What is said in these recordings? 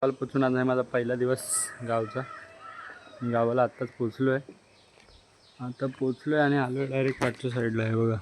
सकाळपासून आज आहे माझा पहिला दिवस गावचा. मी गावाला आत्ताच पोचलो आहे. आता पोचलो आहे आणि आलो आहे डायरेक्ट पाठच्या साईडला आहे बघा.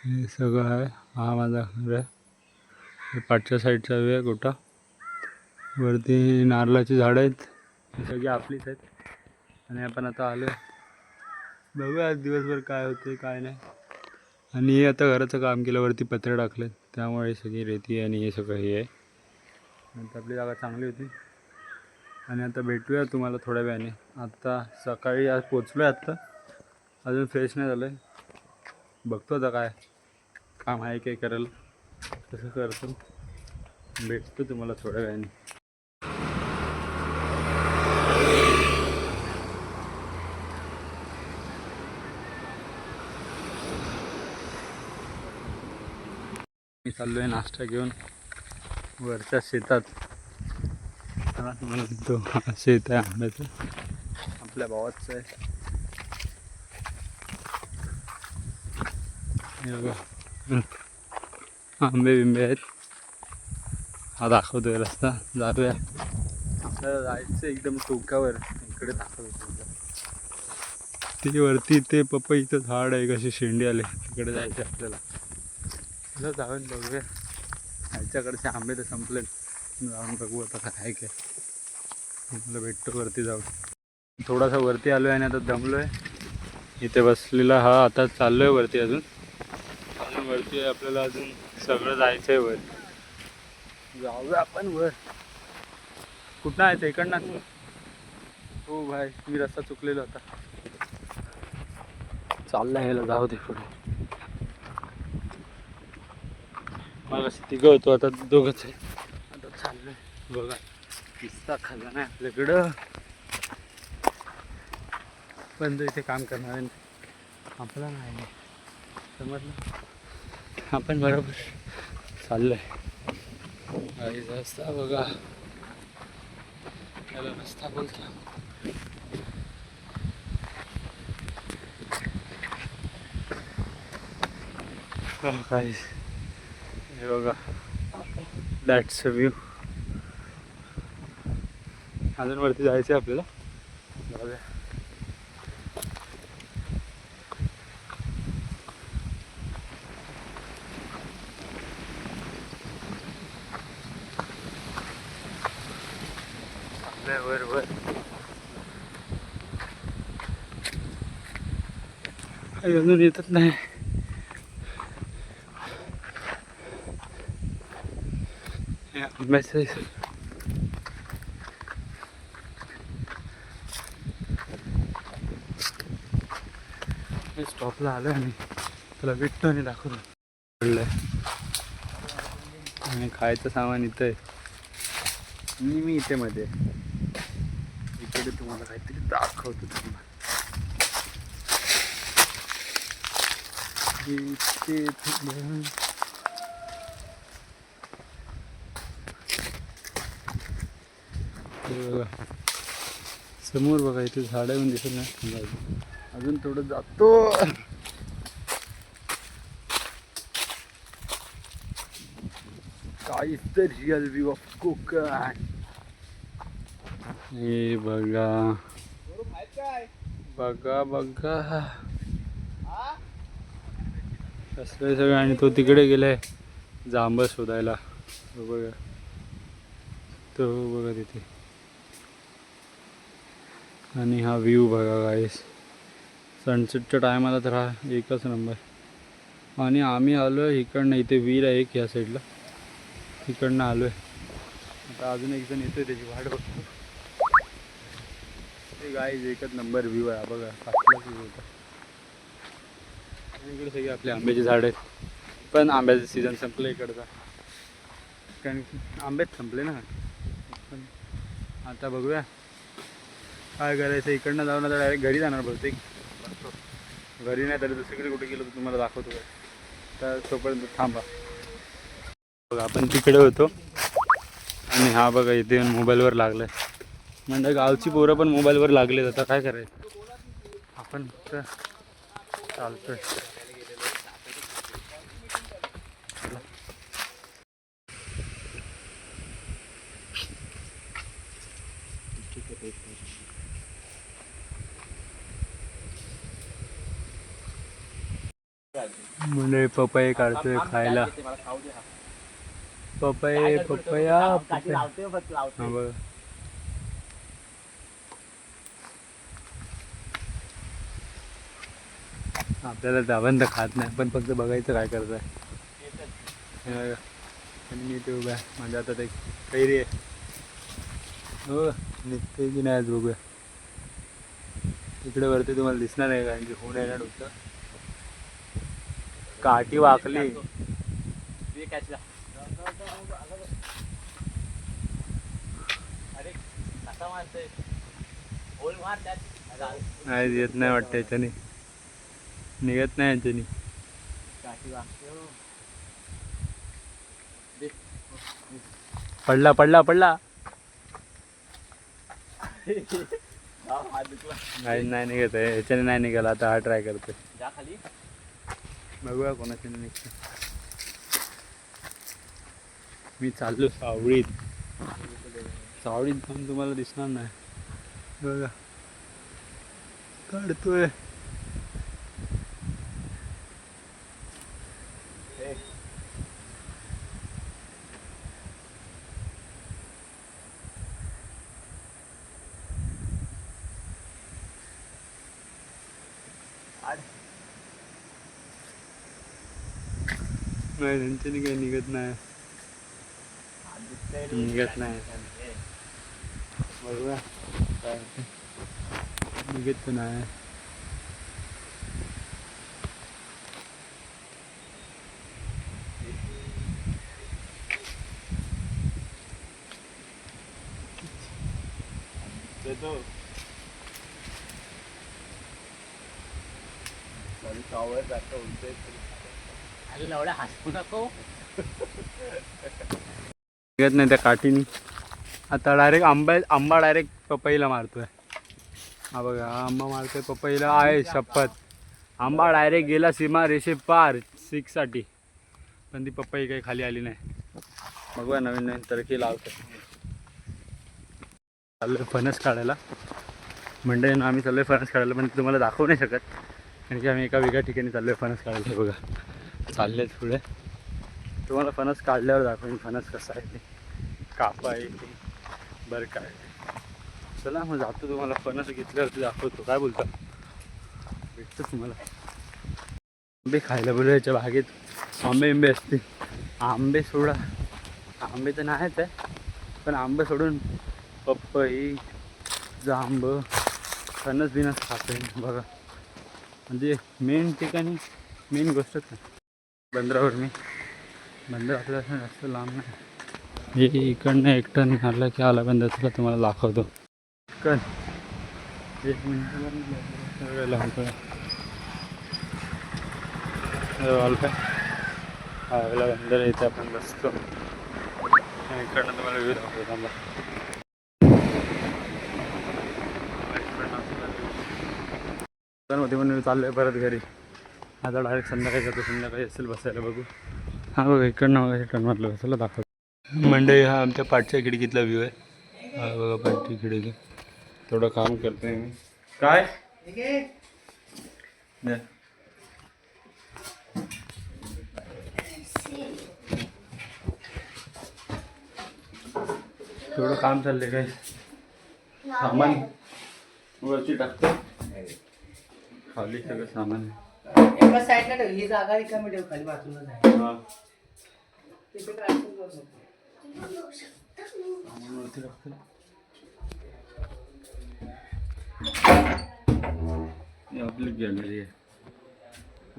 हे सगळं आहे. हा माझा घर आहे. हे पाठच्या साईडचा व्ह्यू आहे गोटा. वरती नारळाची झाडं आहेत. ही सगळी आपलीच आहेत. आणि आपण आता आलो आहे. बघूया आज दिवसभर काय होते काय नाही. आणि हे आता घराचं काम केलं, वरती पत्रे टाकले, त्यामुळे सगळी रेती आणि हे सगळं हे आहे. नंतर आपली जागा चांगली होती. आणि आता भेटूया तुम्हाला थोड्या वेळाने. आता सकाळी आज पोचलो आहे. आत्ता अजून फ्रेश नाही झालं आहे. बघतो आता काय काम आहे काय करायला, तसं करतो. भेटतो तुम्हाला थोड्या वेळाने. मी चाललो आहे नाश्ता घेऊन वरच्या शेतात. म्हणतो शेत आहे आंब्याचं, आपल्या भावाचं आहे. आंबे बिंबे आहेत. हा दाखवतोय रस्ता. जाऊया. आपल्याला जायचं एकदम टोकावर. इकडे दाखवतो ते वरती. ते पपईचं झाड आहे, कशी शेंडी आले. तिकडे जायचं आपल्याला. चला जाऊन बघूया. ह्याच्याकडचे आंबे तर संपलेत. जाऊन बघू आता काय काय. मला भेटतो वरती जाऊन. थोडासा वरती आलो आहे आणि आता दमलो आहे. इथे बसलेला हा. आता चाललो आहे वरती. अजून वरती आहे. आपल्याला अजून सगळं जायचं आहे वर. जाऊया आपण वर. कुठं आहे ते? इकडनं. हो भाई, मी रस्ता चुकलेला होता. चालला यायला जाऊ दे पुढे. मला तिघं होतो, आता दोघंच आहे. आता चाललोय बघा. किस्सा खजाना आहे आपल्याकडं. पण तो इथे काम करणार आहे आपला नाही, समजलं. आपण बरोबर चाललोय. रस्ता बघा, त्याला रस्ता बोलतो. काय हे बघा, दॅट्स अ व्ह्यू. अजून वरती जायचं आहे आपल्याला. जाऊया. वर वर अजून येतच नाही. मेसेज स्टॉपला आलो आणि तुला भेटतो आणि दाखवतो. पडलंय आणि खायचं सामान इथं आहे. मी इथे मध्ये इकडे तुम्हाला काहीतरी दाखवतो. तुम्हाला बघा समोर बघा, इथे झाड येऊन दिसत नाही. अजून थोडं जातो. काय is the real view of Konkan. हे बघा बघा बघा कसलं सगळं. आणि तो तिकडे गेलाय जांब शोधायला. बघा तो बघा तिथे. आणि हा व्ह्यू बघा गाईस, सनसेटच्या टायमाला तर हा एकच नंबर. आणि आम्ही आलो आहे इकडनं. इथे विहीर आहे एक ह्या साईडला, तिकडनं आलो आहे. आता अजून एक जण येतोय, त्याची वाट बघतो. ते गाईज एकच नंबर व्ह्यू आहे बघा. कसलाच व्ह्यू होता. इकडे सगळे आपले आंब्याची झाड आहेत. पण आंब्याचं सीझन संपलं इकडचा, कारण आंबेच संपले ना. पण आता बघूया काय करायचं. इकडनं जाऊन आता डायरेक्ट घरी जाणार बहुतेक. घरी नाही तर दुसरीकडे कुठे गेलो तर तुम्हाला दाखवतो काय. तर तोपर्यंत थांबा. बघा आपण तिकडे होतो आणि हा बघा इथे येऊन मोबाईलवर लागलं आहे. म्हणजे गावची पोरं पण मोबाईलवर लागलेत. आता काय करायचं, आपण फक्त चालतोय. म्हणजे पपई काढतोय खायला. पपई पपया हा बघ. आपल्याला जावं तर खात नाही, पण फक्त बघायचं काय करताय. आणि मी ते उभा आहे म्हणजे आता ते कैरी आहे. हो निघते की नाही आज बघूया. इकडे वरती तुम्हाला दिसणार नाही कारण की होऊन येणार होतं. काठी वाकली. नाही येत नाही वाटतं याच्याने, निघत नाही याच्याने. पडला पडला पडला. नाही नाही निघत आहे याच्याने, नाही निघाला. आता हा ट्राय करतोय, बघूया कोणाच्याने निघतं. मी चाललो सावळीत. सावळीत पण तुम्हाला दिसणार नाही. बघा काढतोय. नाही त्यांच्यानी काही निघत नाही, निघत नाही. बघूया काय निघत पण नाही. निघत नाही त्या काठीनी. आता डायरेक्ट आंबा डायरेक्ट पपईला मारतोय. हा बघा हा आंबा मारतोय पपईला. आहे शपथ, आंबा डायरेक्ट गेला सीमा रेषे पार 6साठी, पण ती पपई काही खाली आली नाही. बघूया नवीन नवीन तरकी लावतो. चाललोय फणस काढायला. म्हणजे आम्ही चाललोय फणस काढायला, पण तुम्हाला दाखवू नाही शकत कारण की आम्ही एका वेगळ्या ठिकाणी चाललोय फणस काढायला. बघा चालले पुढे, तुम्हाला फणस काढल्यावर दाखवेन फणस कसा आहे ते, कापा आहे ते बरं काय. चला मग जातो, तुम्हाला फणस घेतल्यावरती दाखवतो. काय बोलता, भेटतं तुम्हाला. आंबे खायला बोलू याच्या बागेत. आंबे असते. आंबे सोडा, आंबे तर नाहीच आहे, पण आंबे सोडून पपई जांब फणस बिनस खाते बघा. म्हणजे मेन ठिकाणी मेन गोष्टच नाही. बंदरावर मी बंदर आपल्याला जास्त लांब नाही. हे इकडनं एकटं निघालं की आला बंदर, तुला तुम्हाला दाखवतो. कण 1 मिनिट लावतो काय. हा बंदर इथे आपण बसतो. इकडनं तुम्हाला व्ह्यू दाखवतो. थांबा. होते म्हणून मी चाललोय परत घरी. आता डायरेक्ट संध्याकाळी जातो, संध्याकाळी असेल बसायला. बघू. हा बघा इकडनं बघा टर्न मारलं बसायला दाखवतो. मंडई हा आमच्या पाठच्या खिडकीतला व्ह्यू आहे. हा बघा पाठची खिडकी. थोडं काम करतोय मी. काय थोडं काम चाललंय. काय सामान वरती टाकतो, खाली सगळं सामान एका साईडला ठेव. ही जागा रिकामी ठेव, खाली बाजूला जाय. हां तिथे काय वरती टाकतो. ही आपली गॅलरी आहे.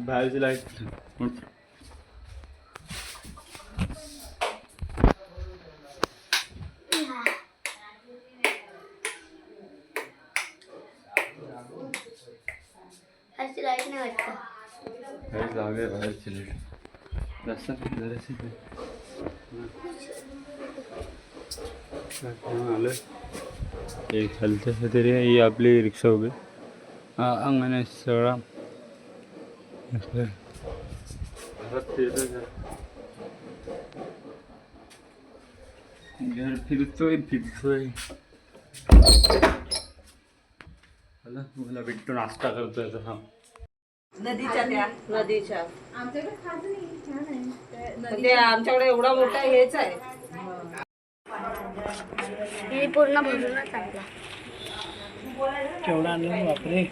बाहेरची लाईट लाईट नाही वाटतं. काही जागा आहे बाहेरची लाईट जास्त जराशी आलं. एक खालचं तरी ही आपली रिक्षा उभी. हा अंगण सगळा घर फिरतोय. मला बिट्टू नाश्ता करतोय तसा. नदीच्या आमच्याकडे खास नाही, छान आहे. म्हणजे आमच्याकडे एवढा मोठा हेच आहे. हे पूर्ण भरूनच टाकला. केवढा आणलं बापरे.